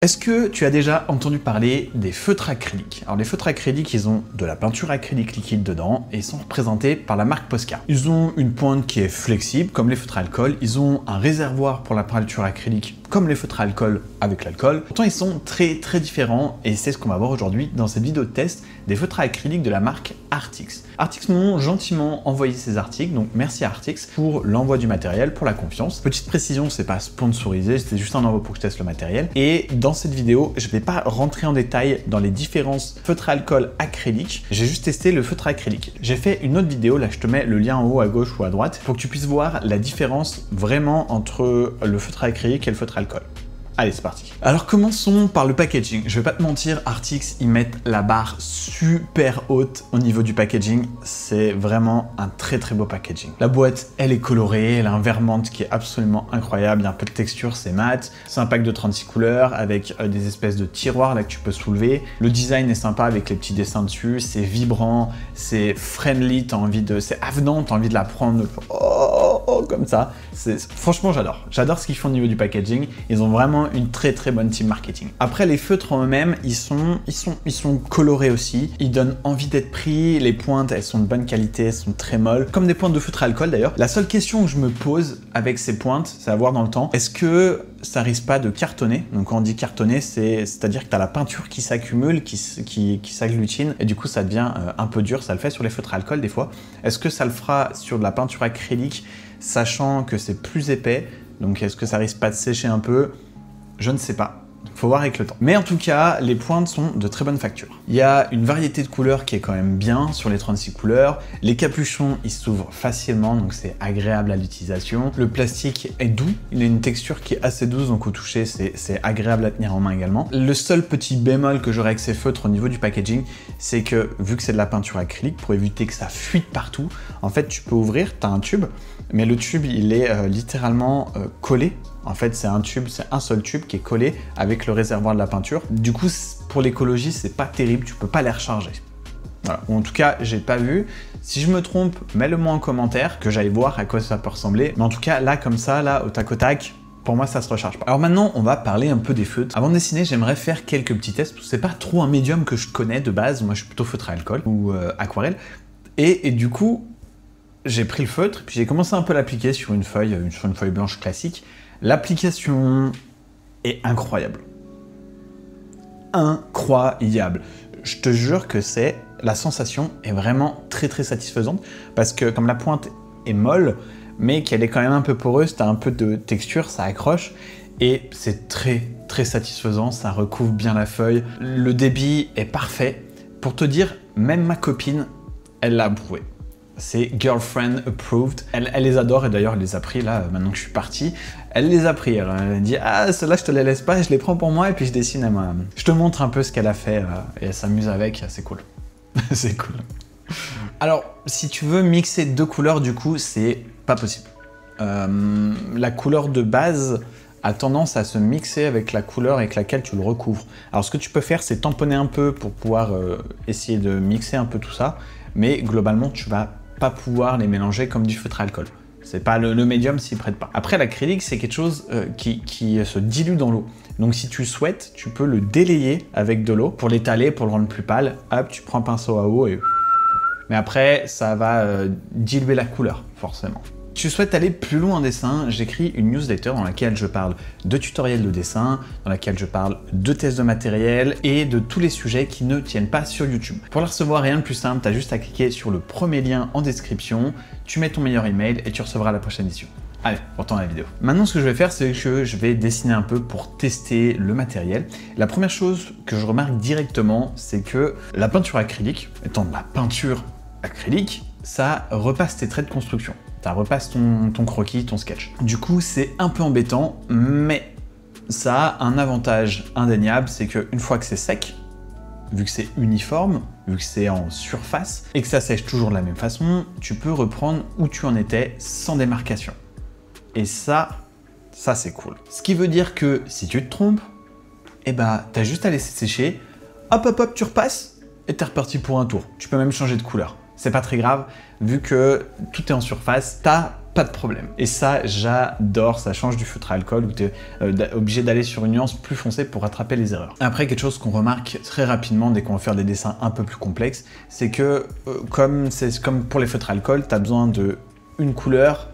Est-ce que tu as déjà entendu parler des feutres acryliques? Alors les feutres acryliques, ils ont de la peinture acrylique liquide dedans et ils sont représentés par la marque Posca. Ils ont une pointe qui est flexible comme les feutres à alcool, ils ont un réservoir pour la peinture acrylique comme les feutres à alcool avec l'alcool. Pourtant ils sont très différents et c'est ce qu'on va voir aujourd'hui dans cette vidéo de test des feutres acryliques de la marque Artix. Artix m'ont gentiment envoyé ces articles, donc merci à Artix pour l'envoi du matériel, pour la confiance. Petite précision, c'est pas sponsorisé, c'était juste un envoi pour que je teste le matériel. Et dans cette vidéo, je vais pas rentrer en détail dans les différences feutres à alcool acryliques, j'ai juste testé le feutre acrylique. J'ai fait une autre vidéo, là je te mets le lien en haut à gauche ou à droite, pour que tu puisses voir la différence vraiment entre le feutre acrylique et le feutre à alcool. Allez, c'est parti. Alors commençons par le packaging. Je vais pas te mentir, Artix, ils mettent la barre super haute au niveau du packaging. C'est vraiment un très beau packaging. La boîte, elle est colorée, elle a un vert menthe qui est absolument incroyable. Il y a un peu de texture, c'est mat. C'est un pack de 36 couleurs avec des espèces de tiroirs là que tu peux soulever. Le design est sympa avec les petits dessins dessus. C'est vibrant, c'est friendly, c'est avenant, t'as envie de la prendre comme ça. Franchement, j'adore. J'adore ce qu'ils font au niveau du packaging. Ils ont vraiment une très bonne team marketing. Après, les feutres en eux-mêmes, ils sont colorés aussi. Ils donnent envie d'être pris. Les pointes, elles sont de bonne qualité, elles sont très molles. Comme des pointes de feutre à alcool d'ailleurs. La seule question que je me pose avec ces pointes, c'est à voir dans le temps. Est-ce que ça risque pas de cartonner? Donc quand on dit cartonner, c'est-à-dire que tu as la peinture qui s'accumule, qui s'agglutine, et du coup ça devient un peu dur. Ça le fait sur les feutres à alcool des fois. Est-ce que ça le fera sur de la peinture acrylique, sachant que c'est plus épais? Donc est-ce que ça risque pas de sécher un peu? Je ne sais pas. Faut voir avec le temps. Mais en tout cas, les pointes sont de très bonne facture. Il y a une variété de couleurs qui est quand même bien sur les 36 couleurs. Les capuchons, ils s'ouvrent facilement, donc c'est agréable à l'utilisation. Le plastique est doux. Il a une texture qui est assez douce, donc au toucher, c'est agréable à tenir en main également. Le seul petit bémol que j'aurais avec ces feutres au niveau du packaging, c'est que vu que c'est de la peinture acrylique, pour éviter que ça fuite partout, en fait, tu peux ouvrir, tu as un tube, mais le tube, il est littéralement collé. En fait, c'est un seul tube qui est collé avec le réservoir de la peinture. Du coup, pour l'écologie, c'est pas terrible, tu peux pas les recharger. Voilà. Ou en tout cas, j'ai pas vu. Si je me trompe, mets-le moi en commentaire, que j'aille voir à quoi ça peut ressembler. Mais en tout cas, là, comme ça, là, au tac, pour moi, ça se recharge pas. Alors maintenant, on va parler un peu des feutres. Avant de dessiner, j'aimerais faire quelques petits tests, parce que c'est pas trop un médium que je connais de base. Moi, je suis plutôt feutre à alcool ou aquarelle. Et du coup, j'ai pris le feutre, puis j'ai commencé un peu à l'appliquer sur une feuille blanche classique. L'application est incroyable. Incroyable. Je te jure que la sensation est vraiment très satisfaisante parce que comme la pointe est molle, mais qu'elle est quand même un peu poreuse, tu as un peu de texture, ça accroche et c'est très satisfaisant, ça recouvre bien la feuille. Le débit est parfait. Pour te dire, même ma copine, elle l'a approuvé. C'est girlfriend approved. Elle les adore et d'ailleurs elle les a pris là, maintenant que je suis parti. Elle les a pris. Elle a dit ah ceux-là je te les laisse pas, je les prends pour moi et puis je dessine à moi. Je te montre un peu ce qu'elle a fait et elle s'amuse avec, c'est cool. C'est cool. Alors si tu veux mixer deux couleurs du coup c'est pas possible. La couleur de base a tendance à se mixer avec la couleur avec laquelle tu le recouvres. Alors ce que tu peux faire c'est tamponner un peu pour pouvoir essayer de mixer un peu tout ça, mais globalement tu vas pas pouvoir les mélanger comme du feutre à alcool. C'est pas le médium s'y prête pas. Après l'acrylique c'est quelque chose qui se dilue dans l'eau. Donc si tu souhaites, tu peux le délayer avec de l'eau pour l'étaler, pour le rendre plus pâle. Hop, tu prends un pinceau à eau et... Mais après ça va diluer la couleur forcément. Si tu souhaites aller plus loin en dessin, j'écris une newsletter dans laquelle je parle de tutoriels de dessin, dans laquelle je parle de tests de matériel et de tous les sujets qui ne tiennent pas sur YouTube. Pour la recevoir, rien de plus simple, tu as juste à cliquer sur le premier lien en description, tu mets ton meilleur email et tu recevras la prochaine édition. Allez, retourne à la vidéo. Maintenant, ce que je vais faire, c'est que je vais dessiner un peu pour tester le matériel. La première chose que je remarque directement, c'est que la peinture acrylique, étant de la peinture acrylique, ça repasse tes traits de construction. Ça repasse ton croquis, ton sketch. Du coup, c'est un peu embêtant, mais ça a un avantage indéniable, c'est qu'une fois que c'est sec, vu que c'est uniforme, vu que c'est en surface, et que ça sèche toujours de la même façon, tu peux reprendre où tu en étais sans démarcation. Et ça c'est cool. Ce qui veut dire que si tu te trompes, eh ben, t'as juste à laisser sécher, hop, tu repasses, et t'es reparti pour un tour. Tu peux même changer de couleur. C'est pas très grave, vu que tout est en surface, t'as pas de problème. Et ça, j'adore, ça change du feutre à alcool où tu es obligé d'aller sur une nuance plus foncée pour rattraper les erreurs. Après, quelque chose qu'on remarque très rapidement dès qu'on va faire des dessins un peu plus complexes, c'est que comme pour les feutres à alcool, tu as besoin d'une couleur,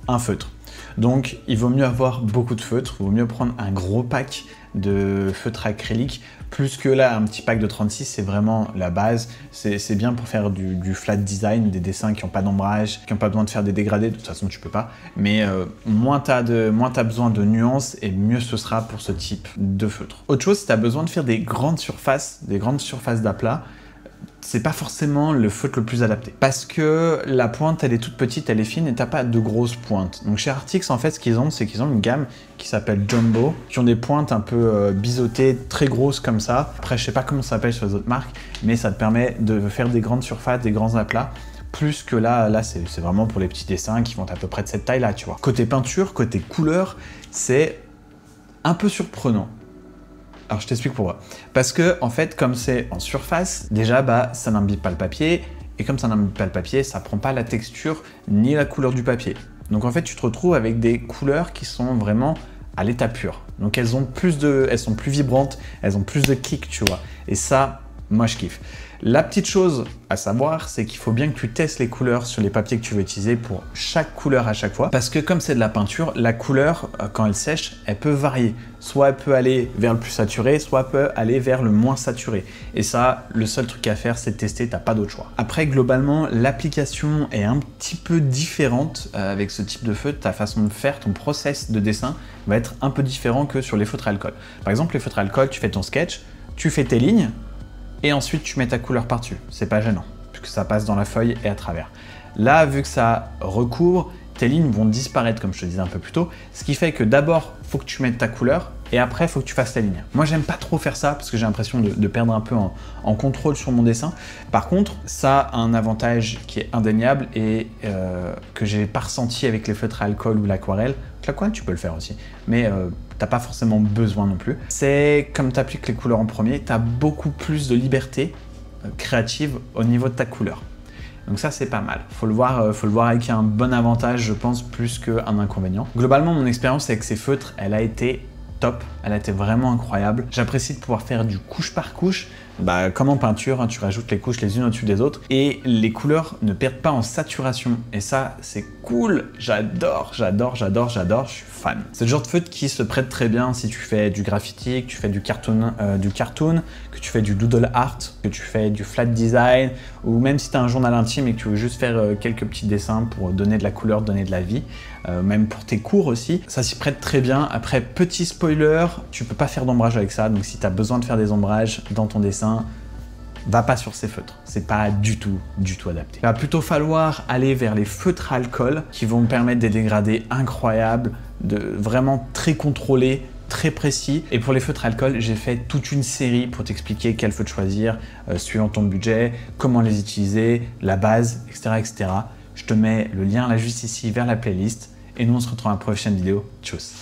un feutre. Donc, il vaut mieux avoir beaucoup de feutres, il vaut mieux prendre un gros pack de feutres acryliques, plus que là, un petit pack de 36, c'est vraiment la base. C'est bien pour faire du flat design, des dessins qui n'ont pas d'ombrage, qui n'ont pas besoin de faire des dégradés, de toute façon, tu peux pas. Mais moins tu as besoin de nuances, et mieux ce sera pour ce type de feutre. Autre chose, si tu as besoin de faire des grandes surfaces d'aplat, c'est pas forcément le feutre le plus adapté. Parce que la pointe, elle est toute petite, elle est fine et t'as pas de grosses pointes. Donc chez Artix, en fait, ce qu'ils ont, c'est qu'ils ont une gamme qui s'appelle Jumbo, qui ont des pointes un peu biseautées, très grosses comme ça. Après, je sais pas comment ça s'appelle sur les autres marques, mais ça te permet de faire des grandes surfaces, des grands aplats. Plus que là c'est vraiment pour les petits dessins qui vont à peu près de cette taille-là, tu vois. Côté peinture, côté couleur, c'est un peu surprenant. Alors je t'explique pourquoi. Parce que en fait, comme c'est en surface, déjà ça n'imbibe pas le papier, et comme ça n'imbibe pas le papier, ça prend pas la texture ni la couleur du papier. Donc en fait, tu te retrouves avec des couleurs qui sont vraiment à l'état pur. Donc elles sont plus vibrantes, elles ont plus de kick, tu vois. Et ça, moi je kiffe. La petite chose à savoir, c'est qu'il faut bien que tu testes les couleurs sur les papiers que tu veux utiliser pour chaque couleur à chaque fois. Parce que comme c'est de la peinture, la couleur, quand elle sèche, elle peut varier. Soit elle peut aller vers le plus saturé, soit elle peut aller vers le moins saturé. Et ça, le seul truc à faire, c'est de tester, t'as pas d'autre choix. Après, globalement, l'application est un petit peu différente avec ce type de feutre. Ta façon de faire, ton process de dessin va être un peu différent que sur les feutres à alcool. Par exemple, les feutres à alcool, tu fais ton sketch, tu fais tes lignes, et ensuite tu mets ta couleur par-dessus. C'est pas gênant, puisque ça passe dans la feuille et à travers. Là, vu que ça recouvre, tes lignes vont disparaître, comme je te disais un peu plus tôt, ce qui fait que d'abord, il faut que tu mettes ta couleur, et après, il faut que tu fasses ta ligne. Moi, j'aime pas trop faire ça, parce que j'ai l'impression de perdre un peu en contrôle sur mon dessin. Par contre, ça a un avantage qui est indéniable, et que j'ai pas ressenti avec les feutres à alcool ou l'aquarelle. L'aquarelle, tu peux le faire aussi, mais t'as pas forcément besoin non plus. C'est comme tu appliques les couleurs en premier, tu as beaucoup plus de liberté créative au niveau de ta couleur. Donc ça, c'est pas mal. Faut le voir avec un bon avantage, je pense, plus qu'un inconvénient. Globalement, mon expérience avec ces feutres, elle a été top, elle a été vraiment incroyable. J'apprécie de pouvoir faire du couche par couche. Comme en peinture, hein, tu rajoutes les couches les unes au-dessus des autres et les couleurs ne perdent pas en saturation. Et ça, c'est cool. J'adore, je suis fan. C'est le genre de feutre qui se prête très bien si tu fais du graffiti, que tu fais du cartoon, que tu fais du doodle art, que tu fais du flat design, ou même si tu as un journal intime et que tu veux juste faire quelques petits dessins pour donner de la couleur, donner de la vie, même pour tes cours aussi. Ça s'y prête très bien. Après, petit spoiler, tu peux pas faire d'ombrage avec ça, donc si tu as besoin de faire des ombrages dans ton dessin, va pas sur ces feutres, c'est pas du tout adapté. Il va plutôt falloir aller vers les feutres à alcool qui vont me permettre des dégradés incroyables, vraiment très contrôlés, très précis. Et pour les feutres à alcool, j'ai fait toute une série pour t'expliquer quel feutre choisir, suivant ton budget, comment les utiliser, la base, etc. Je te mets le lien là juste ici vers la playlist et nous on se retrouve dans la prochaine vidéo. Tchuss.